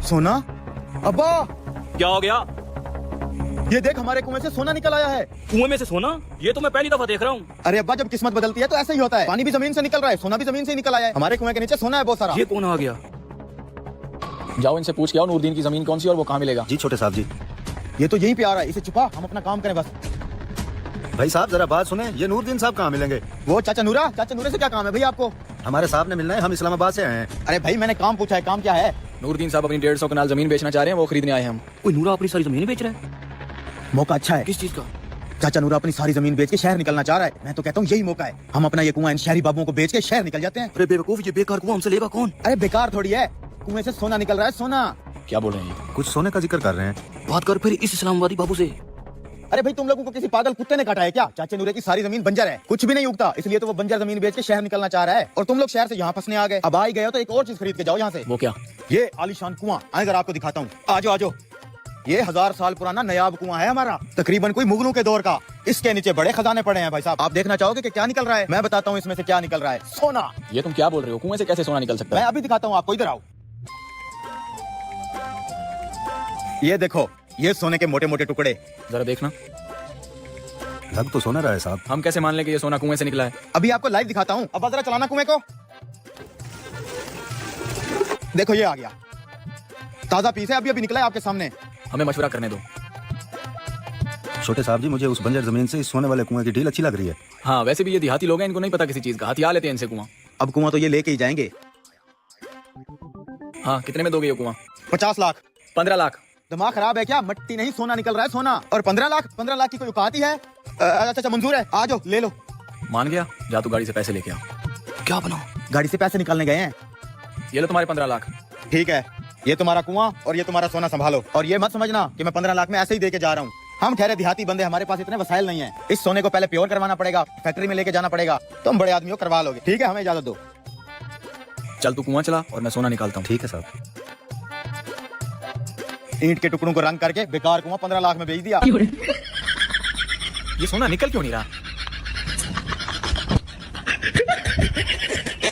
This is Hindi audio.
सोना? अब्बा क्या हो गया? ये देख, हमारे कुएं से सोना निकल आया है। कुएं में से सोना? ये तो मैं पहली दफा देख रहा हूँ। अरे अब्बा, जब किस्मत बदलती है तो ऐसा ही होता है। पानी भी जमीन से निकल रहा है, सोना भी जमीन से निकल आया है। हमारे कुएं के नीचे सोना है बहुत सारा। ये कौन आ गया? जाओ इनसे पूछ के आओ नूरदीन की जमीन कौन सी और वो कहाँ मिलेगा। जी छोटे साहब जी। ये तो यहीं पे आ रहा है, इसे छुपा, हम अपना काम करें बस। भाई साहब जरा बात सुने, ये नूरदीन साहब कहाँ मिलेंगे? वो चाचा नूरे से क्या काम है भैया आपको? हमारे साहब ने मिलना है, हम इस्लामाबाद से आए हैं। अरे भाई, मैंने काम पूछा है, काम क्या है? नूरदीन साहब अपनी 150 कनाल जमीन बेचना चाह रहे हैं, वो खरीदने आए हैं हम। कोई नूरा अपनी सारी जमीन बेच रहा है? मौका अच्छा है। किस चीज का? चाचा नूरा अपनी सारी जमीन बेच के शहर निकलना चाह रहा है। मैं तो कहता हूँ यही मौका है, हम अपना ये कुआं इन शहरी बाबुओं को बेच के शहर निकल जाते हैं। अरे बेवकूफ, ये बेकार कुआं हमसे लेगा कौन? अरे बेकार थोड़ी है, कुएं से सोना निकल रहा है, सोना। क्या बोल रहे हैं ये? कुछ सोने का जिक्र कर रहे हैं। बात कर फिर इस इस्लामाबादी बाबू से। अरे भाई, तुम लोगों को किसी पागल कुत्ते ने काटा है क्या? चाचा नूरे की सारी जमीन बंजर है, कुछ भी नहीं उगता, इसलिए तो वो बंजर जमीन बेच के शहर निकलना चाह रहा है। और तुम लोग शहर से यहाँ फंसने आ गए। अब आ ही गए हो तो एक और चीज खरीद के जाओ यहाँ से। वो क्या? ये आलीशान कुआं, अगर आपको दिखाता हूँ, आजो आजो। ये 1000 साल पुराना नयाब कुआं है हमारा, तकरीबन कोई मुगलों के दौर का। इसके नीचे बड़े खजाने पड़े हैं भाई साहब। आप देखना चाहोगे कि क्या निकल रहा है? मैं बताता हूँ इसमें से क्या निकल रहा है, सोना। ये तुम क्या बोल रहे हो? कुएं से कैसे सोना निकल सकता मैं है? अभी दिखाता हूँ आपको, इधर आओ। ये देखो, ये सोने के मोटे मोटे टुकड़े। जरा देखना। लग तो सोना रहा है साहब। हम कैसे मान लें कि ये सोना कुएं से निकला है? अभी आपको लाइव दिखाता हूँ। अब जरा चलाना कुएं को। देखो, ये आ गया, ताजा पीस है, अभी अभी निकला है आपके सामने। हमें मशवरा करने दो। छोटे साहब जी, मुझे उस बंजर जमीन से इस सोने वाले कुएं की डील अच्छी लग रही है। हाँ, वैसे भी ये देहाती लोग हैं, इनको नहीं पता किसी चीज का। हथिया लेते हैं इनसे कुआं। अब कुआं तो ये लेके ही जाएंगे। हाँ, कितने में दोगे ये कुआं? 50 लाख। 15 लाख। दिमाग खराब है क्या? मट्टी नहीं, सोना निकल रहा है, सोना। और 15 लाख की कोई औकात ही है? अच्छा, मंजूर है, आ जाओ, ले लो। मान गया? जा तू गाड़ी से पैसे लेके आ। क्या बनाओ? गाड़ी से पैसे निकालने गए हैं। ये लो तुम्हारे 15 लाख। ठीक है, ये तुम्हारा कुआं और ये तुम्हारा सोना संभालो। और ये मत समझना कि मैं 15 लाख में ऐसे ही देके जा रहा हूँ। हम ठहरे देहाती बंदे, हमारे पास इतने वसाइल नहीं है। इस सोने को पहले प्योर करवाना पड़ेगा, फैक्ट्री में लेके जाना पड़ेगा। तुम बड़े आदमी हो, करवा लोगे। ठीक है, हमें इजाजत दो। चल तू कुआं चला और मैं सोना निकालता हूँ। ठीक है साहब। ईंट के टुकड़ों को रंग करके बेकार कुआं 15 लाख में बेच दिया। ये सोना निकल क्यों नहीं रहा?